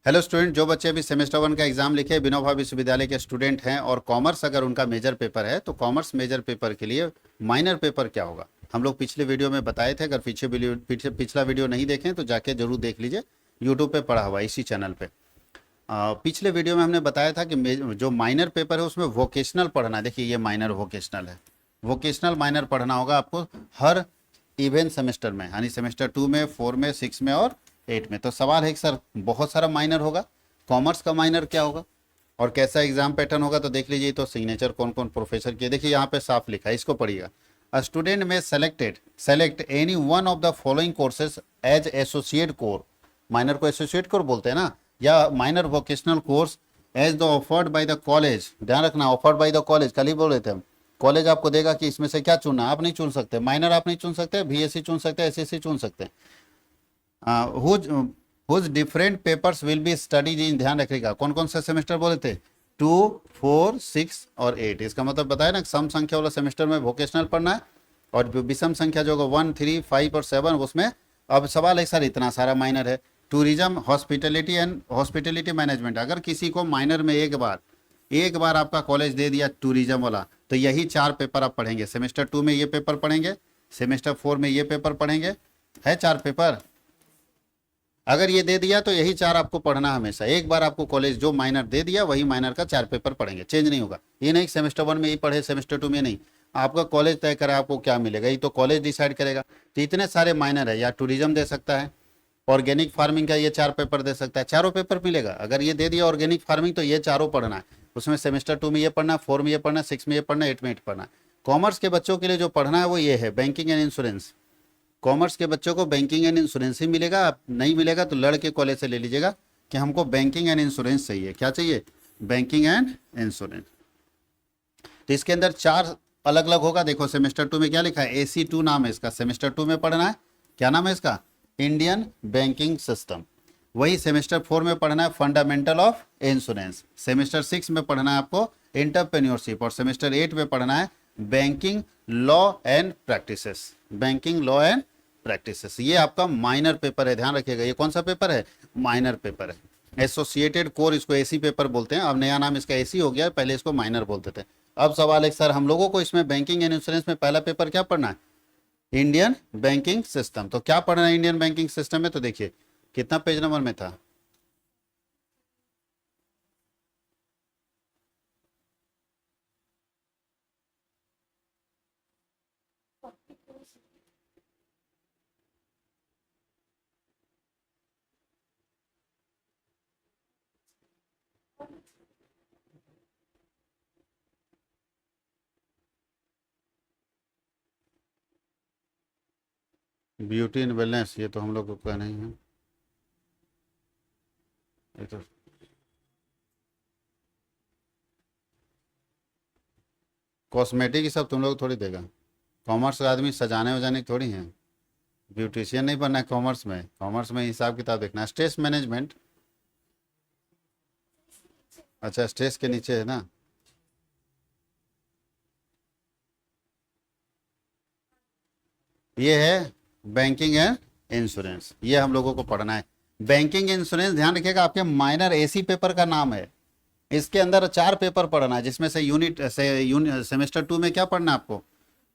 Hello student, जो बच्चे अभी सेमेस्टर 1 का एग्जाम लिखे विनोबा विश्वविद्यालय के स्टूडेंट हैं और कॉमर्स अगर उनका मेजर पेपर है तो कॉमर्स मेजर पेपर के लिए माइनर पेपर क्या होगा हम लोग पिछले वीडियो में बताए थे। अगर पिछला वीडियो नहीं देखें तो जाके जरूर देख लीजिए, यूट्यूब पे पढ़ा हुआ इसी चैनल पे। पिछले वीडियो में हमने बताया था कि जो माइनर पेपर है उसमें वोकेशनल पढ़ना है। देखिए ये माइनर वोकेशनल है, वोकेशनल माइनर पढ़ना होगा आपको हर इवेंट सेमेस्टर में, यानी सेमेस्टर 2 में, 4 में, 6 में और 8 में। तो सवाल है कि सर बहुत सारा माइनर होगा, कॉमर्स का माइनर क्या होगा और कैसा एग्जाम पैटर्न होगा। तो देख लीजिए, तो सिग्नेचर कौन कौन प्रोफेसर किए, देखिए यहाँ पे साफ लिखा है, इसको पढ़िएगा। A student may select any one of the following courses as associate core, minor को एसोसिएट कोर बोलते हैं ना, या minor vocational course as the offered by the college. ध्यान रखना, ऑफर्ड बाय द कॉलेज, कल ही बोल रहे थे हम। कॉलेज आपको देगा कि इसमें से क्या चुनना, आप नहीं चुन सकते। माइनर आप नहीं चुन सकते, बीएससी चुन सकते, एसएससी चुन सकते हैं। Whose different papers will be studies in, ध्यान रखिएगा कौन कौन से सेमेस्टर बोले थे, 2, 4, 6 और 8। इसका मतलब बताया ना, सम संख्या वाला सेमेस्टर में वोकेशनल पढ़ना है और विषम संख्या जो होगा 1, 3, 5 और 7 उसमें। अब सवाल है सर इतना सारा माइनर है, tourism, hospitality and hospitality management. अगर किसी को माइनर में एक बार आपका कॉलेज दे दिया टूरिज्म वाला, तो यही 4 पेपर आप पढ़ेंगे। सेमेस्टर 2 में ये पेपर पढ़ेंगे, सेमेस्टर 4 में ये पेपर पढ़ेंगे, है 4 पेपर। अगर ये दे दिया तो यही 4 आपको पढ़ना हमेशा। एक बार आपको कॉलेज जो माइनर दे दिया वही माइनर का 4 पेपर पढ़ेंगे, चेंज नहीं होगा। ये नहीं सेमेस्टर 1 में ही पढ़े सेमेस्टर 2 में नहीं, आपका कॉलेज तय करे आपको क्या मिलेगा, ये तो कॉलेज डिसाइड करेगा। तो इतने सारे माइनर है, या टूरिज्म दे सकता है, ऑर्गेनिक फार्मिंग का ये 4 पेपर दे सकता है, चारों पेपर मिलेगा। अगर ये दे दिया ऑर्गेनिक फार्मिंग तो ये चारों पढ़ना है, उसमें सेमेस्टर 2 में ये पढ़ना, 4 में ये पढ़ना, 6 में ये पढ़ना, 8 में ये पढ़ना। कॉमर्स के बच्चों के लिए जो पढ़ना है वो ये है बैंकिंग एंड इंश्योरेंस। कॉमर्स के बच्चों को बैंकिंग एंड इंश्योरेंस ही मिलेगा। आप नहीं मिलेगा तो लड़के कॉलेज से ले लीजिएगा कि हमको बैंकिंग एंड इंश्योरेंस चाहिए। क्या चाहिए? Banking and insurance. तो इसके अंदर 4 अलग अलग होगा। देखो सेमेस्टर 2 में क्या लिखा है, AC2 नाम है इसका, सेमेस्टर 2 में पढ़ना है। क्या नाम है इसका? Indian banking system. वही सेमेस्टर 4 में पढ़ना है फंडामेंटल ऑफ इंश्योरेंस। सेमेस्टर 6 में पढ़ना है आपको एंटरप्रेन्योरशिप और सेमेस्टर 8 में पढ़ना है banking law and practices. Banking law and practices ये आपका माइनर पेपर है, ध्यान रखिएगा। ये कौन सा पेपर है? माइनर पेपर है। एसोसिएटेड कोर इसको एसी पेपर बोलते हैं, अब नया नाम इसका एसी हो गया, पहले इसको माइनर बोलते थे। अब सवाल है सर हम लोगों को इसमें बैंकिंग एंड इंश्योरेंस में पहला पेपर क्या पढ़ना है? Indian banking system. तो क्या पढ़ना है इंडियन बैंकिंग सिस्टम में? तो देखिए कितना पेज नंबर में था, ब्यूटी एंड वेलनेस। ये तो हम लोग का नहीं है, ये तो कॉस्मेटिक ही सब तुम लोग थोड़ी देगा। कॉमर्स का आदमी सजाने वजाने की थोड़ी है, ब्यूटिशियन नहीं बनना है कॉमर्स में। कॉमर्स में हिसाब किताब देखना है। स्ट्रेस मैनेजमेंट, अच्छा स्ट्रेस के नीचे है ना। ये है बैंकिंग एंड इंश्योरेंस, ये हम लोगों को पढ़ना है। बैंकिंग इंश्योरेंस ध्यान रखिएगा आपके माइनर एसी पेपर का नाम है। इसके अंदर 4 पेपर पढ़ना है, जिसमें से सेमेस्टर 2 में क्या पढ़ना है आपको?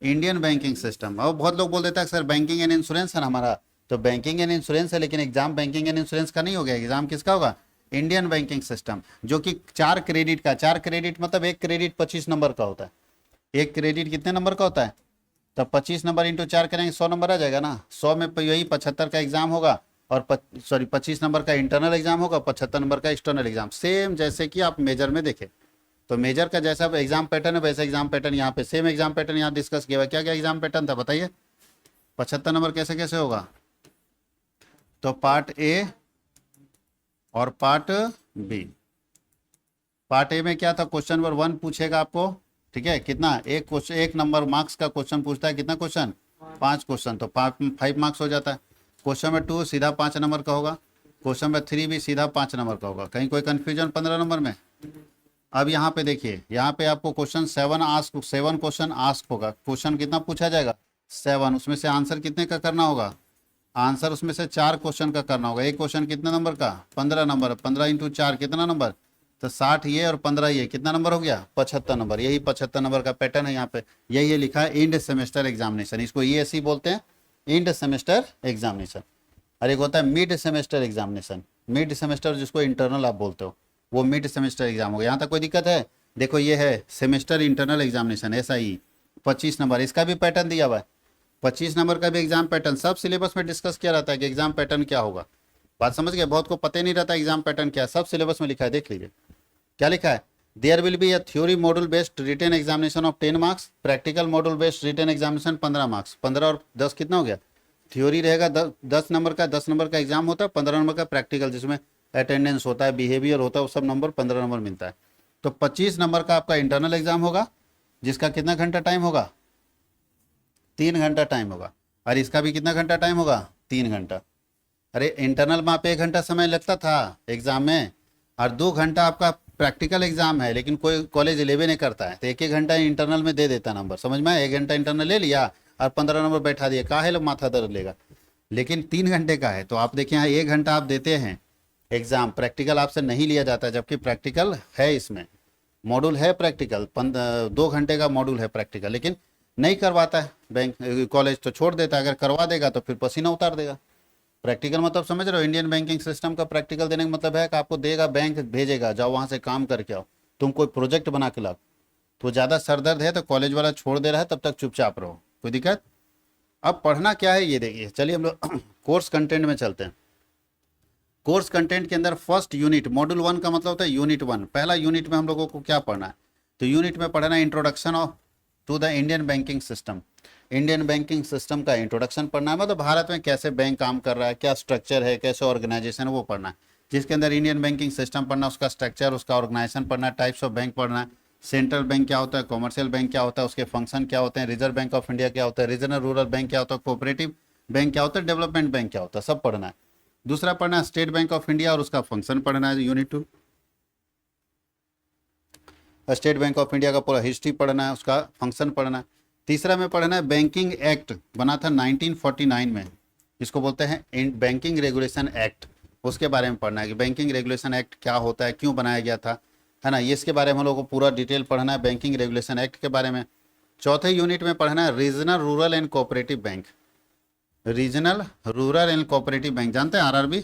Indian banking system. और बहुत लोग बोल देता है सर बैंकिंग एंड इंश्योरेंस है ना हमारा, तो बैंकिंग एंड इंश्योरेंस है, लेकिन एग्जाम बैंकिंग एंड इंश्योरेंस का नहीं हो गया, एग्जाम किसका होगा? इंडियन बैंकिंग सिस्टम, जो कि 4 क्रेडिट का। 4 क्रेडिट मतलब एक क्रेडिट 25 नंबर का होता है। एक क्रेडिट कितने नंबर का होता है? तब 25 नंबर इंटू 4 करेंगे 100 नंबर आ जाएगा ना। 100 में यही 75 का एग्जाम होगा और 25 नंबर का इंटरनल एग्जाम होगा, 75 नंबर का एक्सटर्नल एग्जाम। सेम जैसे कि आप मेजर में देखें, तो मेजर का जैसा एग्जाम पैटर्न है वैसा एग्जाम पैटर्न यहाँ पे, सेम एग्जाम पैटर्न यहाँ डिस्कस किया हुआ। क्या क्या एग्जाम पैटर्न था बताइए? 75 नंबर कैसे कैसे होगा? तो पार्ट ए और पार्ट बी। पार्ट ए में क्या था? क्वेश्चन नंबर 1 पूछेगा आपको, ठीक है, कितना? एक क्वेश्चन, 1 नंबर मार्क्स का क्वेश्चन पूछता है। कितना क्वेश्चन? 5 क्वेश्चन, तो 5 मार्क्स हो जाता है। क्वेश्चन नंबर 2 सीधा 5 नंबर का होगा। क्वेश्चन नंबर 3 भी सीधा 5 नंबर का होगा। कहीं कोई कंफ्यूजन 15 नंबर में? अब यहाँ पे देखिए, यहाँ पे आपको क्वेश्चन 7 क्वेश्चन आस्क होगा। क्वेश्चन कितना पूछा जाएगा? 7। उसमें से आंसर कितने का करना होगा? आंसर उसमें से 4 क्वेश्चन का करना होगा। एक क्वेश्चन कितना नंबर का, 15 नंबर, 15 इंटू 4 कितना नंबर, तो 60 ये और 15 ये, कितना नंबर हो गया, 75 नंबर। यही 75 नंबर का पैटर्न है यहाँ पे, यही ये लिखा है एंड सेमेस्टर एग्जामिनेशन, इसको ESE बोलते हैं, एंड सेमेस्टर एग्जामिनेशन। और एक होता है mid semester examination, mid semester जिसको इंटरनल आप बोलते हो, वो मिड सेमेस्टर एग्जाम हो गया। यहाँ तक कोई दिक्कत है? देखो ये है semester internal examination SIE, 25 number, इसका भी पैटर्न दिया हुआ है, 25 नंबर का भी एग्जाम पैटर्न सब सिलेबस में डिस्कस किया रहता है कि एग्जाम पैटर्न क्या होगा। बात समझ गए? बहुत को पता नहीं रहता एग्जाम पैटर्न क्या है, सब सिलेबस में लिखा है, देख लीजिए क्या लिखा है। There will be a theory module based written examination of 10 marks, practical module based written examination 15 marks, 15 और 10 कितना हो गया, थ्योरी रहेगा 10 नंबर का, 10 नंबर का एग्जाम होता है, 15 नंबर का प्रैक्टिकल जिसमें अटेंडेंस होता है, बिहेवियर होता है, वो सब नंबर 15 नंबर मिलता है। तो 25 नंबर का आपका इंटरनल एग्जाम होगा, जिसका कितना घंटा टाइम होगा, 3 घंटा टाइम होगा। और इसका भी कितना घंटा टाइम होगा, 3 घंटा। अरे इंटरनल में आप 1 घंटा समय लगता था एग्जाम में, और 2 घंटा आपका प्रैक्टिकल एग्जाम है, लेकिन कोई कॉलेज लेवे नहीं करता है, तो 1-1 घंटा इंटरनल में दे देता नंबर, समझ में आया? 1 घंटा इंटरनल ले लिया और 15 नंबर बैठा दिया, काहे लोग माथा दर्द लेगा। लेकिन 3 घंटे का है, तो आप देखिए यहाँ 1 घंटा आप देते हैं एग्जाम, प्रैक्टिकल आपसे नहीं लिया जाता, जबकि प्रैक्टिकल है, इसमें मॉड्यूल है प्रैक्टिकल, 2 घंटे का मॉड्यूल है प्रैक्टिकल, लेकिन नहीं करवाता है बैंक कॉलेज, तो छोड़ देता है। अगर करवा देगा तो फिर पसीना उतार देगा। प्रैक्टिकल मतलब समझ रहे हो, इंडियन बैंकिंग सिस्टम का प्रैक्टिकल देने का मतलब है कि आपको देगा, बैंक भेजेगा, जाओ वहाँ से काम करके आओ, तुम कोई प्रोजेक्ट बना के लाओ। तो ज़्यादा सरदर्द है तो कॉलेज वाला छोड़ दे रहा है, तब तक चुपचाप रहो, कोई दिक्कत। अब पढ़ना क्या है ये देखिए, चलिए हम लोग कोर्स कंटेंट में चलते हैं। कोर्स कंटेंट के अंदर फर्स्ट यूनिट, मॉड्यूल 1 का मतलब होता है यूनिट 1, पहला यूनिट में हम लोगों को क्या पढ़ना है, तो यूनिट में पढ़ना है introduction of to the Indian banking system. Indian banking system का इंट्रोडक्शन पढ़ना है, मतलब भारत में कैसे बैंक काम कर रहा है, क्या स्ट्रक्चर है, कैसे ऑर्गेनाइजेशन है, वो पढ़ना है। जिसके अंदर इंडियन बैंकिंग सिस्टम पढ़ना, उसका स्ट्रक्चर, उसका ऑर्गेनाइजेशन पढ़ना है, टाइप्स ऑफ बैंक पढ़ना है, सेंट्रल बैंक क्या होता है, कॉमर्शियल बैंक क्या होता है, उसके फंक्शन क्या होते हैं, रिजर्व बैंक ऑफ इंडिया क्या होता है, रीजनल रूरल बैंक क्या होता है, कोऑपरेटिव बैंक क्या होता है, डेवलपमेंट बैंक क्या होता है, सब पढ़ना है। दूसरा पढ़ना है स्टेट बैंक ऑफ इंडिया और उसका फंक्शन पढ़ना है, unit 2। State bank of India का पूरा हिस्ट्री पढ़ना है, उसका फंक्शन पढ़ना है। तीसरा में पढ़ना है बैंकिंग एक्ट बना था 1949 में, इसको बोलते हैं बैंकिंग रेगुलेशन एक्ट, उसके बारे में पढ़ना है कि बैंकिंग रेगुलेशन एक्ट क्या होता है, क्यों बनाया गया था, है ना, ये इसके बारे में हम लोग को पूरा डिटेल पढ़ना है, बैंकिंग रेगुलेशन एक्ट के बारे में। चौथे यूनिट में पढ़ना है regional rural and cooperative bank, regional rural and cooperative bank, जानते हैं RRB,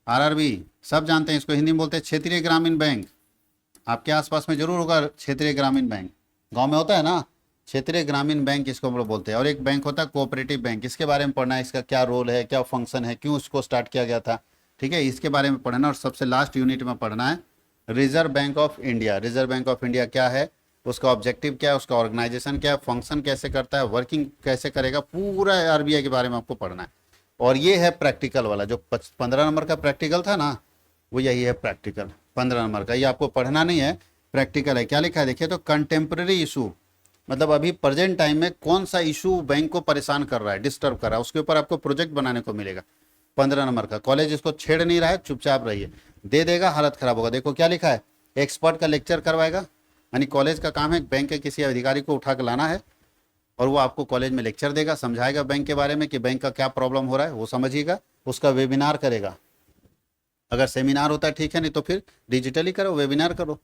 RRB सब जानते हैं, इसको हिंदी में बोलते हैं क्षेत्रीय ग्रामीण बैंक। आपके आसपास में जरूर होगा क्षेत्रीय ग्रामीण बैंक, गांव में होता है ना, क्षेत्रीय ग्रामीण बैंक इसको हम लोग बोलते हैं। और एक बैंक होता है कोऑपरेटिव बैंक, इसके बारे में पढ़ना है, इसका क्या रोल है, क्या फंक्शन है, क्यों इसको स्टार्ट किया गया था, ठीक है, इसके बारे में पढ़ना। और सबसे लास्ट यूनिट में पढ़ना है reserve bank of India. Reserve bank of India क्या है, उसका ऑब्जेक्टिव क्या है, उसका ऑर्गेनाइजेशन क्या है, फंक्शन कैसे करता है, वर्किंग कैसे करेगा, पूरा RBI के बारे में आपको पढ़ना है। और ये है प्रैक्टिकल वाला, जो 15 नंबर का प्रैक्टिकल था ना, वो यही है प्रैक्टिकल 15 नंबर का। ये आपको पढ़ना नहीं है, प्रैक्टिकल है। क्या लिखा है देखिए, तो कंटेम्प्रेरी इशू, मतलब अभी प्रेजेंट टाइम में कौन सा इशू बैंक को परेशान कर रहा है, डिस्टर्ब कर रहा है, उसके ऊपर आपको प्रोजेक्ट बनाने को मिलेगा 15 नंबर का। कॉलेज इसको छेड़ नहीं रहा है, चुपचाप रहिए, दे देगा हालत खराब होगा। देखो क्या लिखा है, एक्सपर्ट का लेक्चर करवाएगा, यानी कॉलेज का काम है बैंक के किसी अधिकारी को उठा कर लाना है और वो आपको कॉलेज में लेक्चर देगा, समझाएगा बैंक के बारे में कि बैंक का क्या प्रॉब्लम हो रहा है, वो समझिएगा, उसका वेबिनार करेगा। अगर सेमिनार होता है ठीक है, नहीं तो फिर डिजिटली करो, वेबिनार करो।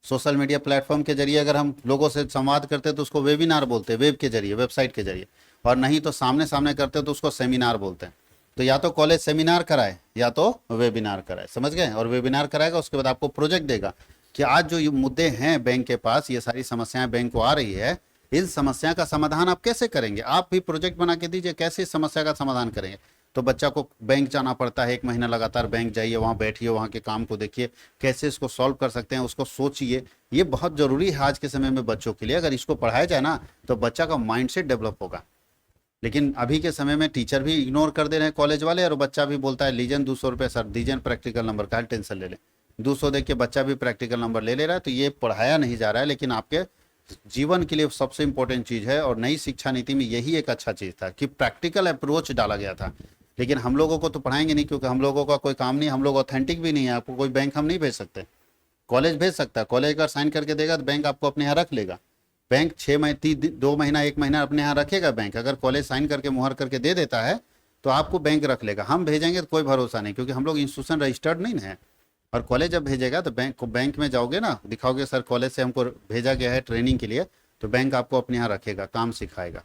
सोशल मीडिया प्लेटफॉर्म के जरिए अगर हम लोगों से संवाद करते हैं तो उसको वेबिनार बोलते हैं, वेब के जरिए, वेबसाइट के जरिए। और नहीं तो सामने सामने करते हैं तो उसको सेमिनार बोलते हैं। तो या तो कॉलेज सेमिनार कराए या तो वेबिनार कराए, समझ गए। और वेबिनार कराएगा, उसके बाद आपको प्रोजेक्ट देगा कि आज जो ये मुद्दे हैं बैंक के पास, ये सारी समस्याएं बैंक को आ रही है, इस समस्या का समाधान आप कैसे करेंगे। आप भी प्रोजेक्ट बना के दीजिए, कैसे इस समस्या का समाधान करेंगे। तो बच्चा को बैंक जाना पड़ता है, 1 महीना लगातार बैंक जाइए, वहाँ बैठिए, वहाँ के काम को देखिए, कैसे इसको सॉल्व कर सकते हैं, उसको सोचिए। ये बहुत ज़रूरी है आज के समय में बच्चों के लिए। अगर इसको पढ़ाया जाए ना तो बच्चा का माइंडसेट डेवलप होगा। लेकिन अभी के समय में टीचर भी इग्नोर कर दे रहे हैं कॉलेज वाले, और बच्चा भी बोलता है लीजन 200 रुपये सर, दीजन प्रैक्टिकल नंबर का टेंशन ले लें। 200 देख के बच्चा भी प्रैक्टिकल नंबर ले रहा है। तो ये पढ़ाया नहीं जा रहा है, लेकिन आपके जीवन के लिए सबसे इंपॉर्टेंट चीज़ है। और नई शिक्षा नीति में यही एक अच्छा चीज़ था कि प्रैक्टिकल अप्रोच डाला गया था। लेकिन हम लोगों को तो पढ़ाएंगे नहीं, क्योंकि हम लोगों का कोई काम नहीं, हम लोग ऑथेंटिक भी नहीं है। आपको कोई बैंक हम नहीं भेज सकते, कॉलेज भेज सकता है। कॉलेज अगर साइन करके देगा तो बैंक आपको अपने यहाँ रख लेगा, बैंक 6 महीने 2 महीना 1 महीना अपने यहाँ रखेगा बैंक, अगर कॉलेज साइन करके मुहर करके दे देता है तो आपको बैंक रख लेगा। हम भेजेंगे तो कोई भरोसा नहीं, क्योंकि हम लोग इंस्टीट्यूशन रजिस्टर्ड नहीं है। और कॉलेज जब भेजेगा तो बैंक में जाओगे ना, दिखाओगे सर कॉलेज से हमको भेजा गया है ट्रेनिंग के लिए, तो बैंक आपको अपने यहाँ रखेगा, काम सिखाएगा।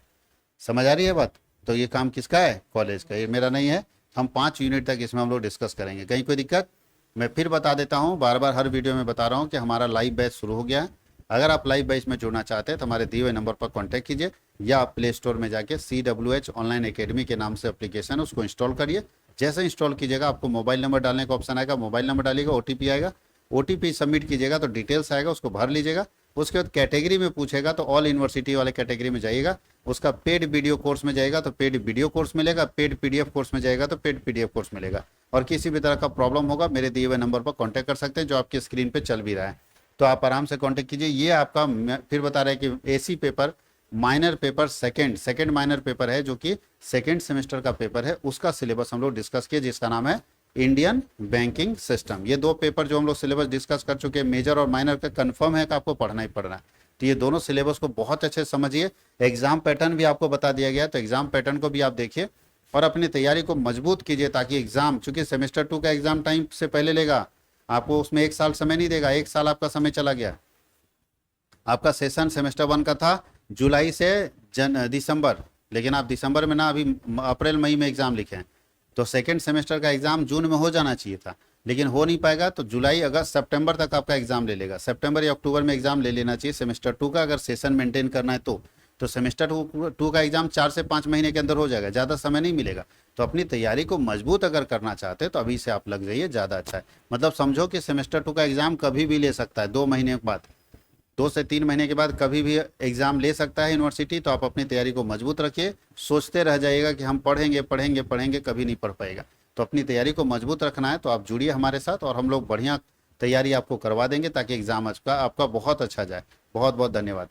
समझ आ रही है बात? तो ये काम किसका है? कॉलेज का, ये मेरा नहीं है। हम 5 यूनिट तक इसमें हम लोग डिस्कस करेंगे। कहीं कोई दिक्कत? मैं फिर बता देता हूँ, बार बार हर वीडियो में बता रहा हूँ कि हमारा लाइव बैच शुरू हो गया है। अगर आप लाइव बैच में जुड़ना चाहते हैं तो हमारे दिए हुए नंबर पर कॉन्टैक्ट कीजिए, या आप प्ले स्टोर में जाके CWH ऑनलाइन एकेडमी के नाम से एप्लीकेशन है, उसको इंस्टॉल करिए। जैसे इंस्टॉल कीजिएगा आपको मोबाइल नंबर डालने का ऑप्शन आएगा, मोबाइल नंबर डालिएगा, OTP आएगा, OTP सबमिट कीजिएगा तो डिटेल्स आएगा, उसको भर लीजिएगा। उसके बाद कैटेगरी में पूछेगा तो ऑल यूनिवर्सिटी वाले कैटेगरी में जाइएगा, उसका पेड वीडियो कोर्स में जाएगा तो पेड वीडियो कोर्स मिलेगा, पेड PDF कोर्स में जाएगा तो पेड PDF कोर्स मिलेगा। और किसी भी तरह का प्रॉब्लम होगा मेरे दिए हुए नंबर पर कॉन्टैक्ट कर सकते हैं, जो आपकी स्क्रीन पर चल भी रहा है, तो आप आराम से कॉन्टैक्ट कीजिए। ये आपका फिर बता रहे हैं कि AC paper minor paper second minor paper है, जो कि सेकेंड सेमेस्टर का पेपर है, उसका सिलेबस हम लोग डिस्कस किए, जिसका नाम है इंडियन बैंकिंग सिस्टम। ये 2 पेपर जो हम लोग सिलेबस डिस्कस कर चुके हैं, मेजर और माइनर का, कंफर्म है कि आपको पढ़ना ही पढ़ना है। तो ये दोनों सिलेबस को बहुत अच्छे से समझिए। एग्जाम पैटर्न भी आपको बता दिया गया, तो एग्जाम पैटर्न को भी आप देखिए और अपनी तैयारी को मजबूत कीजिए, ताकि एग्जाम, चूंकि सेमेस्टर 2 का एग्जाम टाइम से पहले लेगा, आपको उसमें 1 साल समय नहीं देगा, 1 साल आपका समय चला गया। आपका सेशन सेमेस्टर 1 का था जुलाई से दिसंबर, लेकिन आप दिसंबर में ना, अभी अप्रैल मई में एग्जाम लिखे हैं, तो सेकेंड सेमेस्टर का एग्जाम जून में हो जाना चाहिए था, लेकिन हो नहीं पाएगा। तो जुलाई अगस्त सितंबर तक आपका एग्जाम ले लेगा, सितंबर या अक्टूबर में एग्जाम ले लेना चाहिए सेमेस्टर 2 का, अगर सेशन मेंटेन करना है तो सेमेस्टर 2 का एग्जाम 4 से 5 महीने के अंदर हो जाएगा, ज़्यादा समय नहीं मिलेगा। तो अपनी तैयारी को मजबूत अगर करना चाहते हैं तो अभी से आप लग जाइए, ज़्यादा अच्छा है। मतलब समझो कि सेमेस्टर 2 का एग्जाम कभी भी ले सकता है, 2 महीने के बाद, 2 से 3 महीने के बाद कभी भी एग्जाम ले सकता है यूनिवर्सिटी। तो आप अपनी तैयारी को मजबूत रखिए, सोचते रह जाइएगा कि हम पढ़ेंगे पढ़ेंगे पढ़ेंगे, कभी नहीं पढ़ पाएगा। तो अपनी तैयारी को मजबूत रखना है तो आप जुड़िए हमारे साथ, और हम लोग बढ़िया तैयारी आपको करवा देंगे, ताकि एग्जाम आपका बहुत अच्छा जाए। बहुत बहुत धन्यवाद।